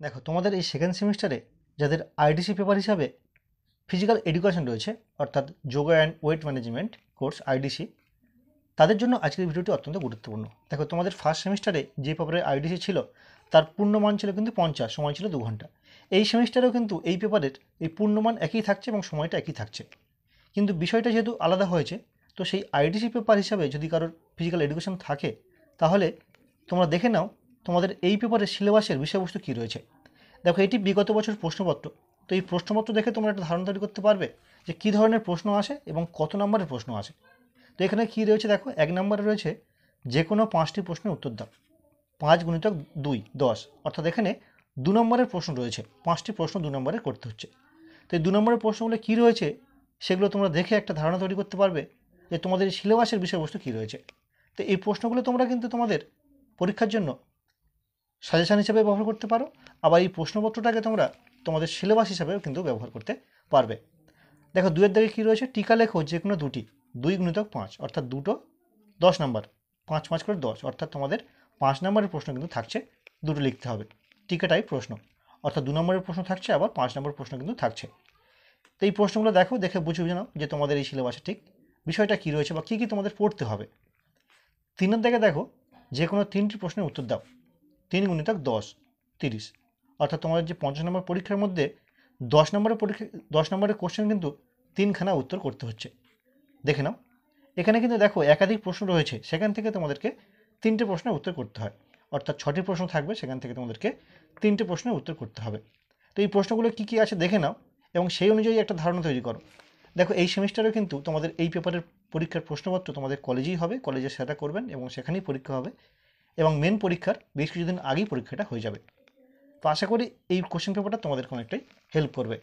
দেখো তোমাদের এই সেকেন্ড সেমিস্টারে যাদের আইডিসি পেপার হিসাবে ফিজিক্যাল এডুকেশন রয়েছে, অর্থাৎ yoga and wait management course IDC, তাদের জন্য আজকের ভিডিওটি অত্যন্ত গুরুত্বপূর্ণ। দেখো তোমাদের ফার্স্ট সেমিস্টারে যে পেপারের আইডিসি ছিল তার পূর্ণমান ছিল কিন্তু 50, সময় ছিল 2 ঘন্টা। এই সেমিস্টারেও কিন্তু এই পেপারের এই পূর্ণমান একই থাকছে এবং সময়টা একই থাকছে, কিন্তু বিষয়টা যেহেতু আলাদা হয়েছে, তো সেই আইডিসি পেপার হিসাবে যদি কারোর ফিজিক্যাল এডুকেশন থাকে তাহলে তোমরা দেখে নাও তোমাদের এই পেপারের সিলেবাসের বিষয়বস্তু কী রয়েছে। দেখো এটি বিগত বছর প্রশ্নপত্র, তো এই প্রশ্নপত্র দেখে তোমরা একটা ধারণা তৈরি করতে পারবে যে কী ধরনের প্রশ্ন আসে এবং কত নম্বরের প্রশ্ন আসে। তো এখানে কী রয়েছে দেখো, 1 নম্বরে রয়েছে যে কোনো 5টি প্রশ্নের উত্তর দাও, 5 গুণিতক 2 10, অর্থাৎ এখানে 2 নম্বরের প্রশ্ন রয়েছে, 5টি প্রশ্ন 2 নম্বরে করতে হচ্ছে। তো এই 2 নম্বরের প্রশ্নগুলো কী রয়েছে সেগুলো তোমরা দেখে একটা ধারণা তৈরি করতে পারবে যে তোমাদের সিলেবাসের বিষয়বস্তু কী রয়েছে। তো এই প্রশ্নগুলো তোমরা কিন্তু তোমাদের পরীক্ষার জন্য সাজেশান হিসেবে ব্যবহার করতে পারো, আবার এই প্রশ্নপত্রটাকে তোমরা তোমাদের সিলেবাস হিসাবেও কিন্তু ব্যবহার করতে পারবে। দেখো 2-এর দাগে কী রয়েছে, টিকা লেখো যে কোনো দুটি, 2 গুণিতক 5, অর্থাৎ দুটো 10 নম্বর, 5 5 করে 10, অর্থাৎ তোমাদের 5 নম্বরের প্রশ্ন কিন্তু থাকছে, দুটো লিখতে হবে। টিকাটাই প্রশ্ন, অর্থাৎ 2 নম্বরের প্রশ্ন থাকছে, আবার 5 নম্বর প্রশ্ন কিন্তু থাকছে। তো এই প্রশ্নগুলো দেখো, দেখে বুঝে নাও যে তোমাদের এই সিলেবাসে ঠিক বিষয়টা কী রয়েছে বা কী কী তোমাদের পড়তে হবে। 3-এর দাগে দেখো যে কোনো 3টি প্রশ্নের উত্তর দাও, 3 গুণিতক 10 30, অর্থাৎ তোমাদের যে 50 নম্বর পরীক্ষার মধ্যে 10 নম্বরের পরীক্ষা 10 নম্বরের কোশ্চেন কিন্তু 3খানা উত্তর করতে হচ্ছে। দেখে নাও এখানে কিন্তু দেখো একাধিক প্রশ্ন রয়েছে, সেখান থেকে তোমাদেরকে 3টে প্রশ্নের উত্তর করতে হয়, অর্থাৎ 6টি প্রশ্ন থাকবে, সেখান থেকে তোমাদেরকে 3টে প্রশ্নের উত্তর করতে হবে। তো এই প্রশ্নগুলো কী কী আছে দেখে নাও এবং সেই অনুযায়ী একটা ধারণা তৈরি করো। দেখো এই সেমিস্টারেও কিন্তু তোমাদের এই পেপারের পরীক্ষার প্রশ্নপত্র তোমাদের কলেজেই হবে, কলেজে সেটা করবেন এবং সেখানেই পরীক্ষা হবে, এবং মেন পরীক্ষার বেশ কিছুদিন আগেই পরীক্ষাটা হয়ে যাবে। তো আশা করি এই কোশ্চেন পেপারটা তোমাদেরকে অনেকটাই হেল্প করবে।